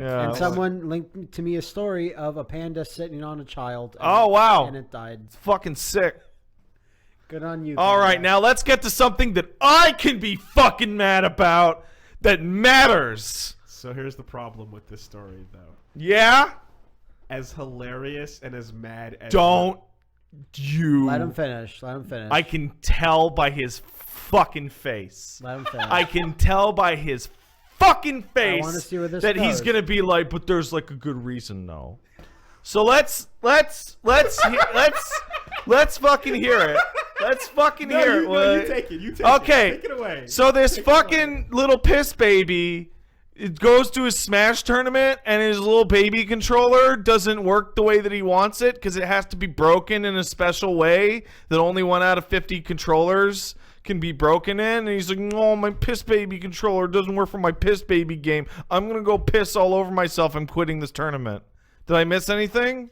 Yeah. And someone linked to me a story of a panda sitting on a child. Oh, wow. And it died. It's fucking sick. Good on you. All right, now let's get to something that I can be fucking mad about that matters. So here's the problem with this story, though. Yeah? As hilarious and as mad as... Don't you... Let him finish. Let him finish. I can tell by his fucking face. Let him finish. I can tell by his fucking face wanna see where this that he's goes. gonna be like, but there's like a good reason, though. So let's fucking hear it. Let's fucking hear it. You take it. You take okay. it. Take it away. So this fucking little piss baby, it goes to his Smash tournament, and his little baby controller doesn't work the way that he wants it because it has to be broken in a special way that only 1 out of 50 controllers can be broken in. And he's like, no, my piss baby controller doesn't work for my piss baby game. I'm going to go piss all over myself. I'm quitting this tournament. Did I miss anything?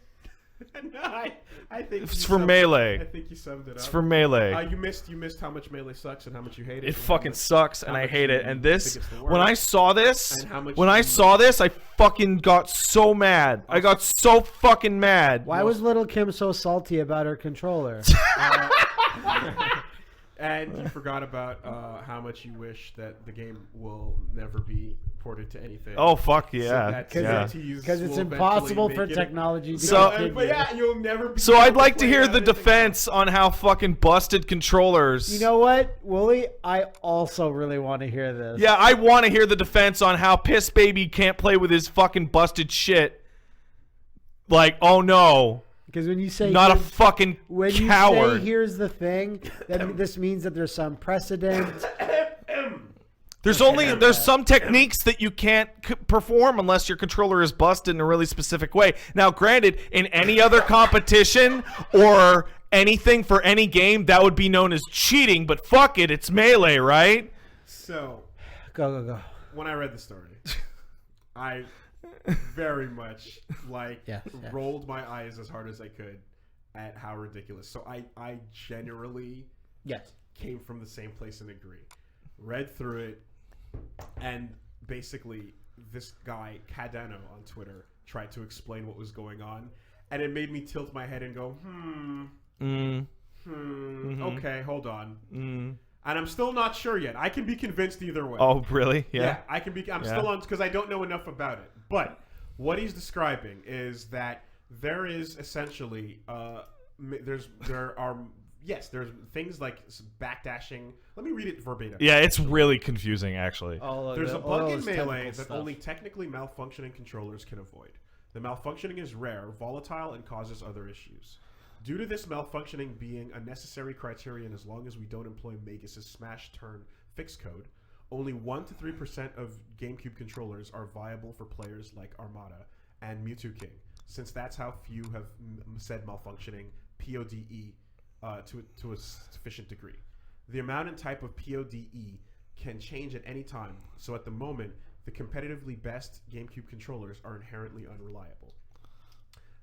No, I think it's for Melee. I think you summed it up. It's for Melee. You missed how much Melee sucks and how much you hate it. It fucking sucks and I hate it. And this, when I saw this, I fucking got so mad. I got so fucking mad. Why was little Kim so salty about her controller? And you forgot about how much you wish that the game will never be ported to anything. Oh, fuck yeah. Because it's impossible for technology to but yeah, you'll never be So I'd like to hear the defense on how fucking busted controllers. You know what, Wooly? I also really want to hear this. Yeah, I want to hear the defense on how Piss Baby can't play with his fucking busted shit. Like, oh no. Because when you say not a fucking when coward. you say here's the thing, then this means that there's some precedent. There's some techniques that you can't perform unless your controller is busted in a really specific way. Now, granted, in any other competition or anything for any game, that would be known as cheating. But fuck it, it's Melee, right? So, go. When I read the story, I very much rolled my eyes as hard as I could at how ridiculous. So I generally came from the same place and agree. Read through it, and basically this guy Cardano on Twitter tried to explain what was going on, and it made me tilt my head and go, okay, hold on. And I'm still not sure yet. I can be convinced either way. Oh, really? Yeah. I can be. I'm still on because I don't know enough about it. But what he's describing is that there is essentially there's things like backdashing. Let me read it verbatim. Yeah, it's really confusing actually. There's a bug in Melee that only technically malfunctioning controllers can avoid. The malfunctioning is rare, volatile, and causes other issues. Due to this malfunctioning being a necessary criterion as long as we don't employ Magus' smash turn fix code, only 1 to 3% of GameCube controllers are viable for players like Armada and Mewtwo King, since that's how few have said malfunctioning PODE to a sufficient degree. The amount and type of PODE can change at any time, so at the moment, the competitively best GameCube controllers are inherently unreliable.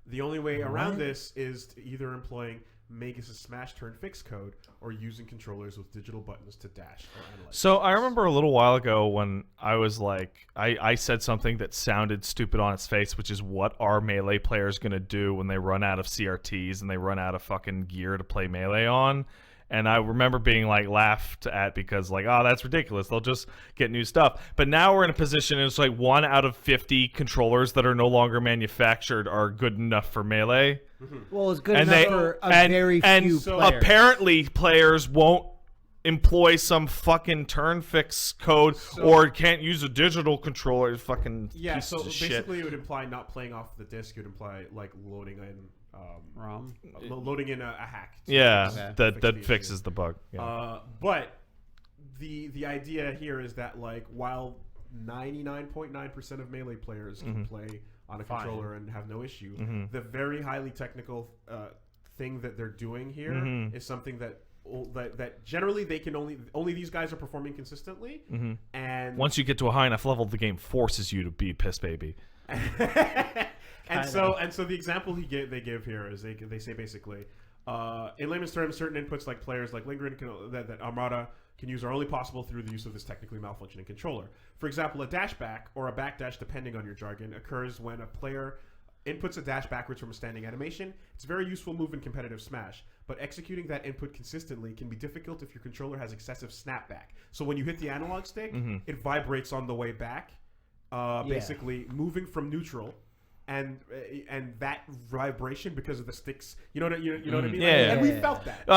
The only way around this is to either employing Magus' smash turn fix code or using controllers with digital buttons to dash or analyze. So I remember a little while ago when I was like, I said something that sounded stupid on its face, which is what are Melee players going to do when they run out of CRTs and they run out of fucking gear to play Melee on? And I remember being like laughed at because like, oh, that's ridiculous. They'll just get new stuff. But now we're in a position, it's like 1 out of 50 controllers that are no longer manufactured are good enough for Melee. Well, it's good enough for very few players. Apparently players won't employ some fucking turn fix code or can't use a digital controller. Fucking piece of shit. Basically it would imply not playing off the disc. It would imply like loading in ROM, loading in a hack. That fixes the bug. But the idea here is that like while 99.9% of Melee players can play on a controller and have no issue, the very highly technical thing that they're doing here is something that generally they can only these guys are performing consistently. And once you get to a high enough level, the game forces you to be Piss Baby. And so the example they give here is they say basically in layman's terms, certain inputs like players like Lingren that Armada can use are only possible through the use of this technically malfunctioning controller. For example, a dash back or a backdash, depending on your jargon, occurs when a player inputs a dash backwards from a standing animation. It's a very useful move in competitive Smash, but executing that input consistently can be difficult if your controller has excessive snapback. So when you hit the analog stick, it vibrates on the way back, basically moving from neutral. And that vibration because of the sticks, you know what I mean? Yeah. And we felt that.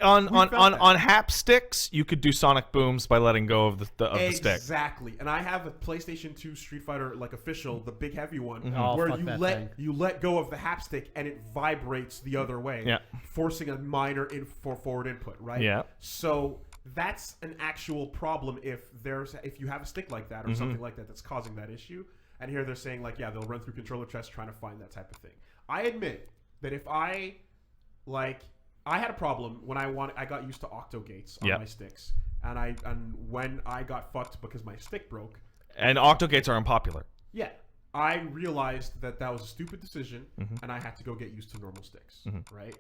On hap sticks, you could do sonic booms by letting go of the stick. Exactly. And I have a PlayStation 2 Street Fighter like official, the big heavy one, Oh, where fuck that thing. you let go of the hap stick and it vibrates the other way, forcing a minor forward input, right? Yeah. So that's an actual problem if you have a stick like that or something like that that's causing that issue. And here they're saying, like, yeah, they'll run through controller tests trying to find that type of thing. I admit that if I had a problem when I got used to octo gates on my sticks. And when I got fucked because my stick broke. And octo gates are unpopular. Yeah. I realized that was a stupid decision, and I had to go get used to normal sticks, right?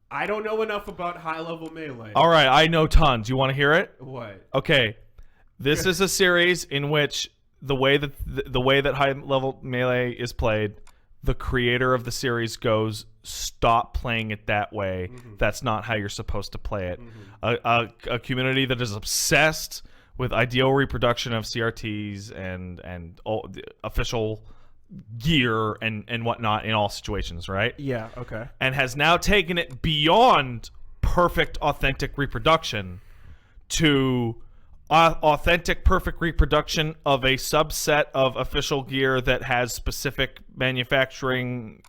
I don't know enough about high-level melee. All right, I know tons. You want to hear it? What? Okay. This is a series in which the way that high level melee is played, the creator of the series goes, stop playing it that way. That's not how you're supposed to play it. A community that is obsessed with ideal reproduction of CRTs and all the official gear and whatnot in all situations, right? Yeah, okay. And has now taken it beyond perfect authentic reproduction to authentic perfect reproduction of a subset of official gear that has specific manufacturing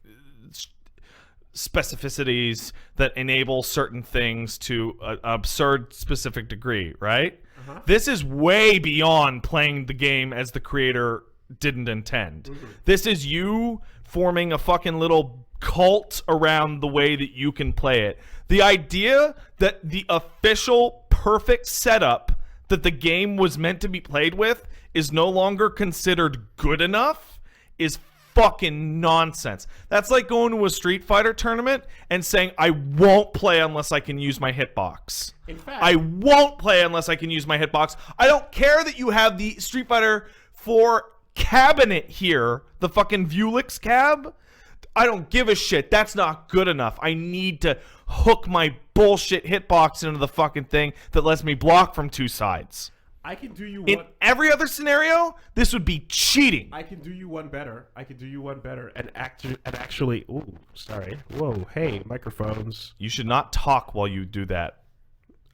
specificities that enable certain things to an absurd specific degree, right? This is way beyond playing the game as the creator didn't intend. This is you forming a fucking little cult around the way that you can play it. The idea that the official perfect setup that the game was meant to be played with is no longer considered good enough is fucking nonsense. That's like going to a Street Fighter tournament and saying, I won't play unless I can use my hitbox. In fact, I won't play unless I can use my hitbox. I don't care that you have the Street Fighter 4 cabinet here, the fucking Vuelix cab. I don't give a shit. That's not good enough. I need to hook my bullshit hitbox into the fucking thing that lets me block from two sides. I can do you In every other scenario, this would be cheating. I can do you one better. And actually, ooh, sorry. Whoa, hey, microphones. You should not talk while you do that.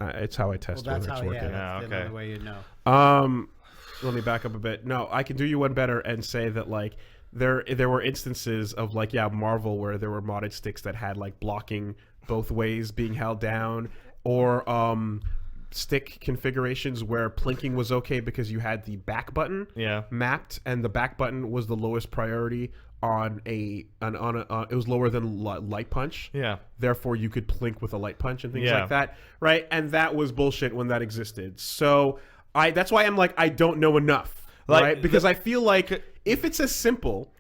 It's how I test whether it's working. That's the only way you know. Let me back up a bit. No, I can do you one better and say that, like, there were instances of, like, Marvel where there were modded sticks that had, like, blocking both ways being held down, or stick configurations where plinking was okay because you had the back button mapped, and the back button was the lowest priority on it was lower than light punch. Yeah. Therefore, you could plink with a light punch and things like that, right? And that was bullshit when that existed. So that's why I'm like, I don't know enough, right? Because I feel like if it's as simple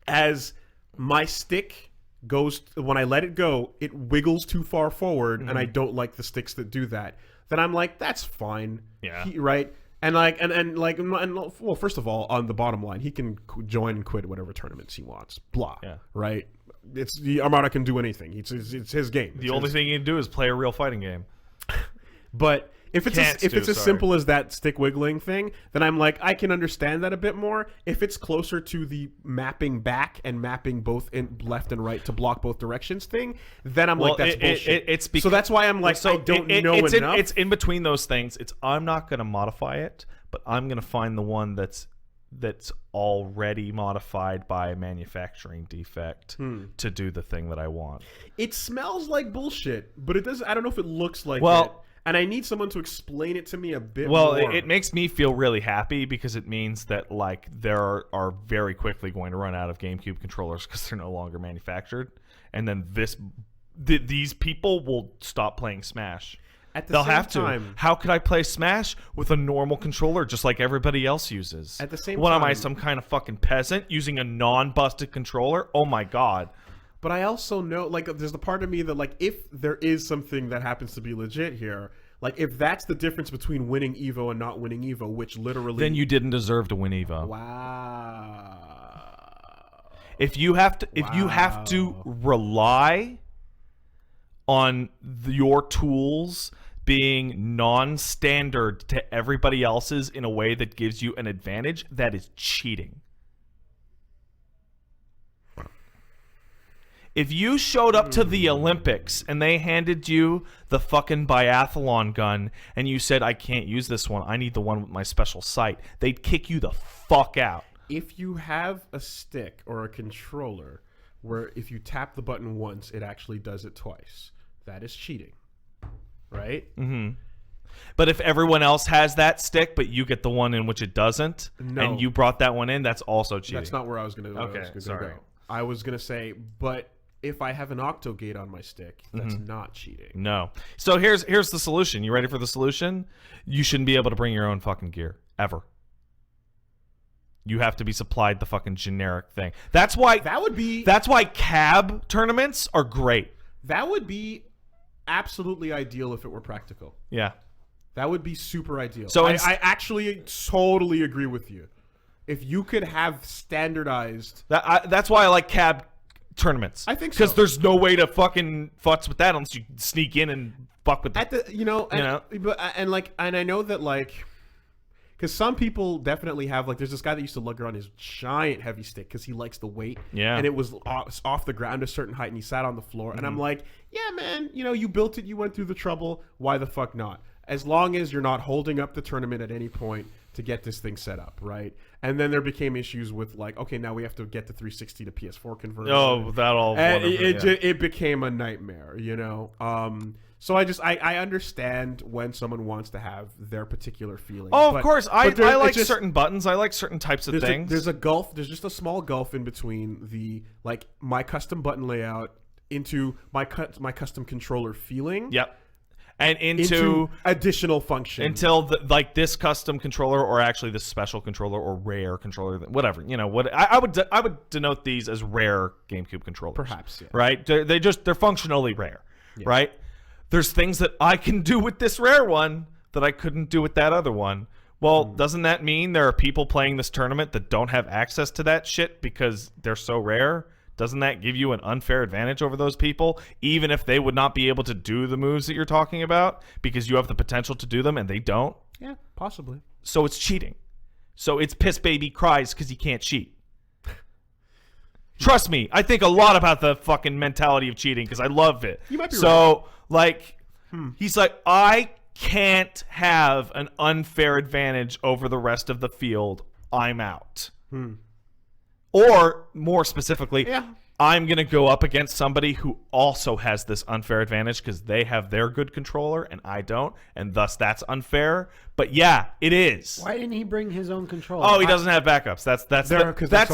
as my stick goes, when I let it go, it wiggles too far forward, and I don't like the sticks that do that, then I'm like, that's fine. Yeah. Right? And well, first of all, on the bottom line, he can join and quit whatever tournaments he wants. Blah. Yeah. Right? Armada can do anything. It's his game. The only thing he can do is play a real fighting game. But if it's as simple as that stick wiggling thing, then I'm like, I can understand that a bit more. If it's closer to the mapping back and mapping both in left and right to block both directions thing, then I'm like, that's bullshit. So that's why I'm like, I don't know enough. It's in between those things. I'm not going to modify it, but I'm going to find the one that's already modified by a manufacturing defect to do the thing that I want. It smells like bullshit, but it doesn't. I don't know if it looks like it. And I need someone to explain it to me a bit more. Well, it makes me feel really happy because it means that, like, there are very quickly going to run out of GameCube controllers because they're no longer manufactured, and then these people will stop playing Smash. They'll have to. How could I play Smash with a normal controller just like everybody else uses? At the same time, am I, some kind of fucking peasant using a non-busted controller? Oh my god. But I also know, like, there's the part of me that, like, if there is something that happens to be legit here, Like, if that's the difference between winning Evo and not winning Evo, which literally... Then you didn't deserve to win Evo. Wow. If you have to rely on your tools being non-standard to everybody else's in a way that gives you an advantage, that is cheating. If you showed up to the Olympics and they handed you the fucking biathlon gun and you said, I can't use this one, I need the one with my special sight, they'd kick you the fuck out. If you have a stick or a controller where if you tap the button once, it actually does it twice, that is cheating. Right? Mm-hmm. But if everyone else has that stick, but you get the one in which it doesn't, and you brought that one in, that's also cheating. That's not where I was going to go. Okay, sorry. I was going to say, but if I have an octo gate on my stick, that's not cheating. No. So here's the solution. You ready for the solution? You shouldn't be able to bring your own fucking gear ever. You have to be supplied the fucking generic thing. That's why cab tournaments are great. That would be absolutely ideal if it were practical. Yeah. That would be super ideal. So I actually totally agree with you. If you could have standardized... That's why I like cab tournaments. I think so. Because there's no way to fucking futz with that unless you sneak in and fuck with But I know that, like... Because some people definitely have, like, there's this guy that used to lug around his giant heavy stick because he likes the weight. Yeah. And it was off the ground a certain height and he sat on the floor. And I'm like, yeah, man, you built it, you went through the trouble. Why the fuck not? As long as you're not holding up the tournament at any point to get this thing set up, right? And then there became issues with, like, okay, now we have to get the 360 to PS4 conversion. Oh, that all. And it became a nightmare, So I understand when someone wants to have their particular feeling. Oh, of course. I like certain buttons. I like certain types of things. There's a gulf. There's just a small gulf in between the, like, my custom button layout into my custom controller feeling. Yep. And into additional function until this custom controller, or actually this special controller or rare controller, whatever. I would denote these as rare GameCube controllers. Perhaps, yeah. Right? They're functionally rare, yeah. Right? There's things that I can do with this rare one that I couldn't do with that other one. Well, doesn't that mean there are people playing this tournament that don't have access to that shit because they're so rare? Doesn't that give you an unfair advantage over those people, even if they would not be able to do the moves that you're talking about because you have the potential to do them and they don't? Yeah, possibly. So it's cheating. So it's piss baby cries because you can't cheat. Trust me, I think a lot about the fucking mentality of cheating because I love it. You might be right. So, like, he's like, I can't have an unfair advantage over the rest of the field. I'm out. Or, more specifically, I'm going to go up against somebody who also has this unfair advantage because they have their good controller and I don't, and thus that's unfair. But yeah, it is. Why didn't he bring his own controller? Oh, he doesn't have backups. That's so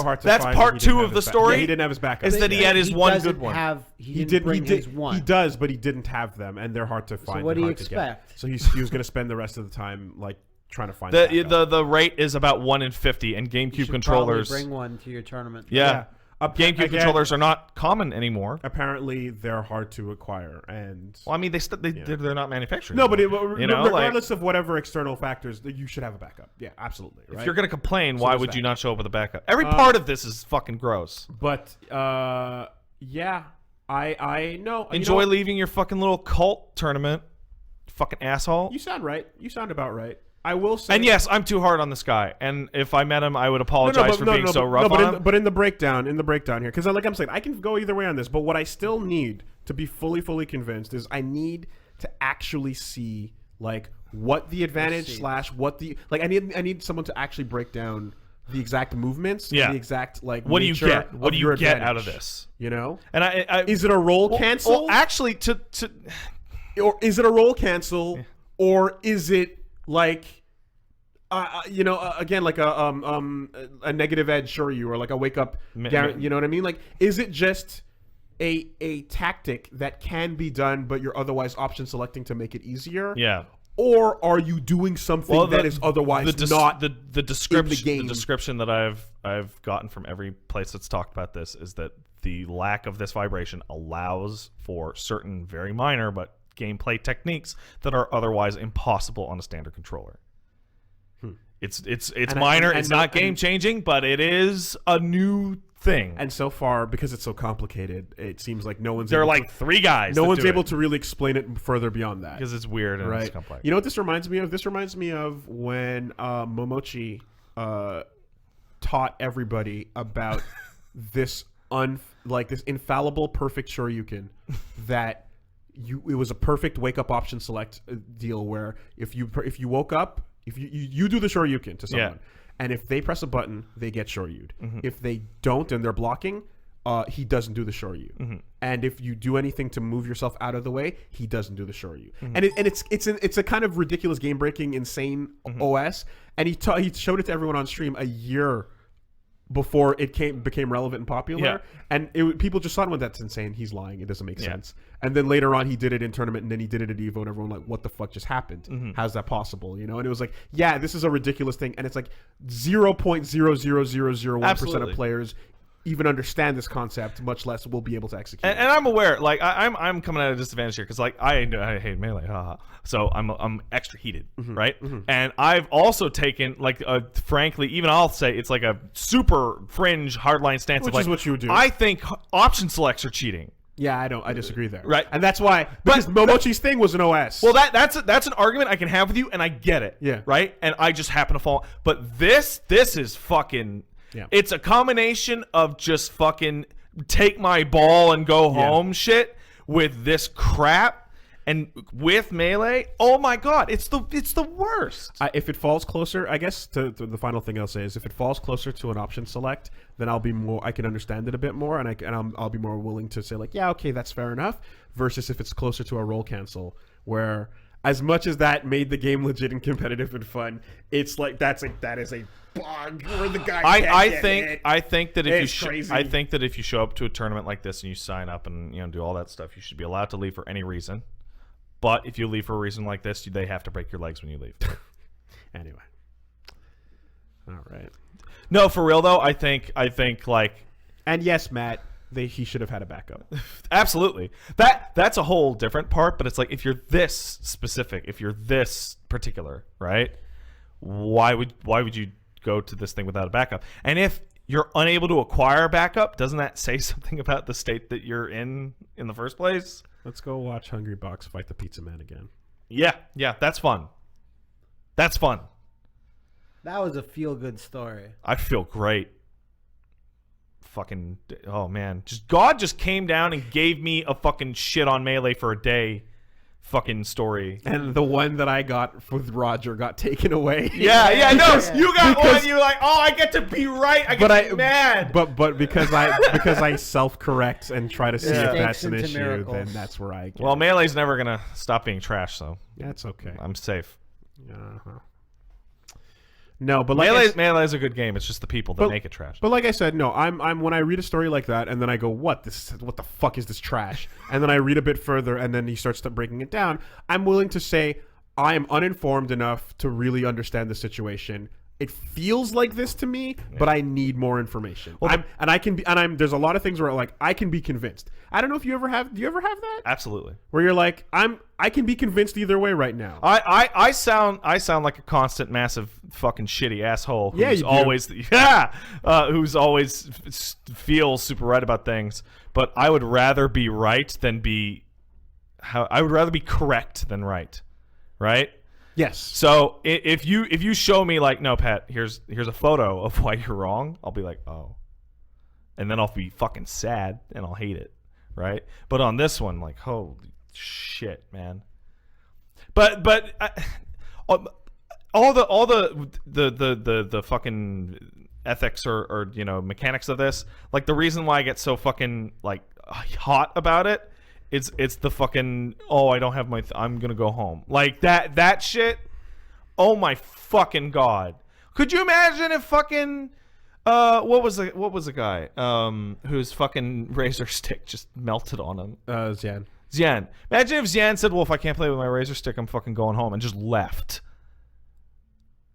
hard to that's find. Part 2 of the story. Yeah, he didn't have his backups. Is that he had his one good one. He didn't bring his one. He does, but he didn't have them, and they're hard to find. So what do you expect? So he was going to spend the rest of the time, like, trying to find the rate is about 1 in 50, and GameCube controllers. Bring one to your tournament. Yeah. GameCube controllers are not common anymore. Apparently, they're hard to acquire, and well, I mean, they're not manufactured. No, but regardless of whatever external factors, you should have a backup. Yeah, absolutely. Right? If you're gonna complain, why would you not show up with a backup? Every part of this is fucking gross. But yeah, I know. Enjoy leaving your fucking little cult tournament, fucking asshole. You sound right. You sound about right. I will say, and yes, I'm too hard on this guy. And if I met him, I would apologize for being so rough on him. But in the breakdown here, because like I'm saying, I can go either way on this. But what I still need to be fully convinced is I need to actually see, like, what the advantage / what the, like, I need someone to actually break down the exact movements. Yeah. And the exact, like, what do you get? What do you get out of advantage, this? And I is it a roll cancel? Well, actually, or is it a roll cancel, or is it like, again, like a negative edge Shoryu, or like a wake up, you know what I mean? Like, is it just a tactic that can be done, but you're otherwise option selecting to make it easier? Yeah. Or are you doing something that is otherwise not the description? in the game? The description that I've gotten from every place that's talked about this is that the lack of this vibration allows for certain very minor but gameplay techniques that are otherwise impossible on a standard controller. It's minor. It's not game changing, but it is a new thing. And so far, because it's so complicated, it seems like no one's. There are like 3 guys. No one's able to really explain it further beyond that because it's weird and right? it's complex. You know what this reminds me of? This reminds me of when Momochi taught everybody about this this infallible perfect Shoryuken that it was a perfect wake up option select deal where if you woke up. If you do the Shoryuken to someone, and if they press a button, they get Shoryu'd. If they don't and they're blocking, he doesn't do the Shoryu. And if you do anything to move yourself out of the way, he doesn't do the Shoryu. And it's a kind of ridiculous game breaking, insane OS. And he showed it to everyone on stream a year before it became relevant and popular, and people just thought, well, that's insane. He's lying. It doesn't make sense. And then later on, he did it in tournament, and then he did it at Evo, and everyone like, what the fuck just happened? How's that possible? You know? And it was like, yeah, this is a ridiculous thing, and it's like 0.00001% of players even understand this concept, much less will be able to execute. And I'm aware, like I'm coming at a disadvantage here because like I hate melee, so I'm extra heated, right? And I've also taken like frankly, even I'll say it's like a super fringe hardline stance, which of like, is what you would do. I think option selects are cheating. Yeah, I disagree there. Right. And that's why, because Momochi's thing was an OS. Well, that's an argument I can have with you, and I get it. Yeah. Right. And I just happen to fall. But this is fucking. Yeah. It's a combination of just fucking take my ball and go home shit with this crap, and with melee. Oh my god, it's the worst. If it falls closer, I guess to the final thing I'll say is if it falls closer to an option select, then I'll be more. I can understand it a bit more, and I'll be more willing to say like, yeah, okay, that's fair enough. Versus if it's closer to a roll cancel, where as much as that made the game legit and competitive and fun, it's like that is a bog where the guy. I think that if you show up to a tournament like this and you sign up and do all that stuff, you should be allowed to leave for any reason. But if you leave for a reason like this, they have to break your legs when you leave. Anyway, all right. No, for real though, I think like, and yes, Matt, he should have had a backup. Absolutely. That's a whole different part. But it's like if you're this specific, if you're this particular, right? Why would you go to this thing without a backup? And if you're unable to acquire a backup, doesn't that say something about the state that you're in the first place? Let's go watch Hungry Box fight the Pizza Man again. Yeah, that's fun. That's fun. That was a feel-good story. I feel great. Fucking, oh man. God just came down and gave me a fucking shit on Melee for a day fucking story. And the one that I got with Roger got taken away. Yeah, you got one. You're like, oh, I get to be right. I get to be mad. But because I self-correct and try to see if that's an issue, miracles. then that's where I get. Well, Melee's never gonna stop being trash, so that's okay. I'm safe. Uh-huh. No, but like Melee is a good game. It's just the people that make it trash. But like I said, no, I'm when I read a story like that and then I go, what the fuck is this trash? And then I read a bit further and then he starts breaking it down. I'm willing to say I am uninformed enough to really understand the situation. It feels like this to me, but I need more information. Well, there's a lot of things where like I can be convinced. I don't know if do you ever have that? Absolutely. Where you're like, I can be convinced either way right now. I sound like a constant massive fucking shitty asshole who's who's always feels super right about things, but I would rather be right than I would rather be correct than right. Right? Yes. So if you show me like, no, Pat, here's a photo of why you're wrong, I'll be like, oh, and then I'll be fucking sad and I'll hate it, right? But on this one, like, holy shit, man. But all the fucking ethics or mechanics of this, like the reason why I get so fucking like hot about it. It's the fucking, oh, I don't have my I'm gonna go home, like that shit. Oh my fucking god! Could you imagine if fucking what was the guy whose fucking razor stick just melted on him? Xian. Imagine if Xian said, well, if I can't play with my razor stick, I'm fucking going home, and just left.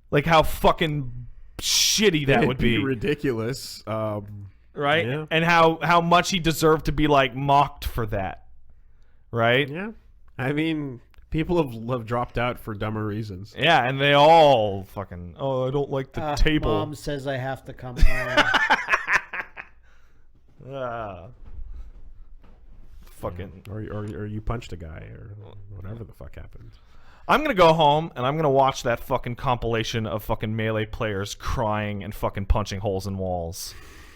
Like how fucking shitty that would be. Ridiculous. Right? Yeah. And how much he deserved to be like mocked for that. Right? Yeah. I mean, people have dropped out for dumber reasons. Yeah, and they all fucking. Oh, I don't like the table. Mom says I have to come home. Fucking. Or you punched a guy or whatever the fuck happened. I'm gonna go home and I'm gonna watch that fucking compilation of fucking Melee players crying and fucking punching holes in walls.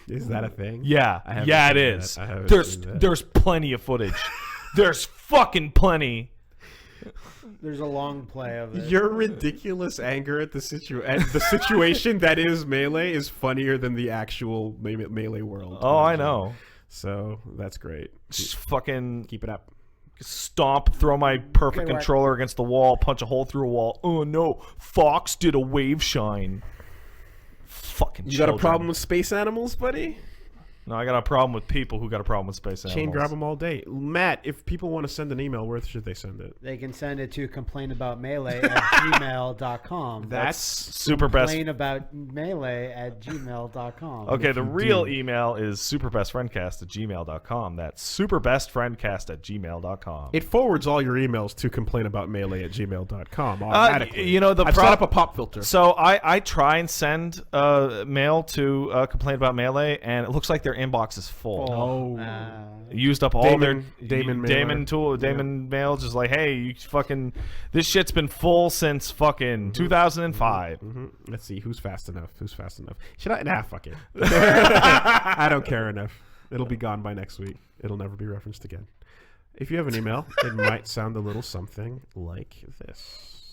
Is that a thing? Yeah, I haven't yeah, it seen is. that. I haven't There's seen that. there's plenty of footage. There's fucking plenty. There's a long play of it. Your ridiculous anger at the situation that is Melee is funnier than the actual Melee world. Oh, I know. So that's great. Just fucking Keep it up. stomp, throw my perfect Okay, right. controller against the wall, punch a hole through a wall. Oh no, Fox did a wave shine. Fucking You got a children. problem with space animals, buddy? No, I got a problem with people who got a problem with space animals. Chain grab them all day. Matt, if people want to send an email, where should they send it? They can send it to complainaboutmelee@gmail.com. That's super best. Complainaboutmelee@gmail.com. Okay, If the you real do. email is superbestfriendcast@gmail.com. That's superbestfriendcast@gmail.com. It forwards all your emails to complainaboutmelee@gmail.com automatically. you know, I've set up a pop filter. So I try and send mail to Complain About Melee, and it looks like their inbox is full. Oh. Used up all Damon Damon mail, just like, hey, you fucking, this shit's been full since fucking 2005. Let's see who's fast enough. Should I? Nah, fuck it. I don't care enough. It'll be gone by next week. It'll never be referenced again. If you have an email, it might sound a little something like this.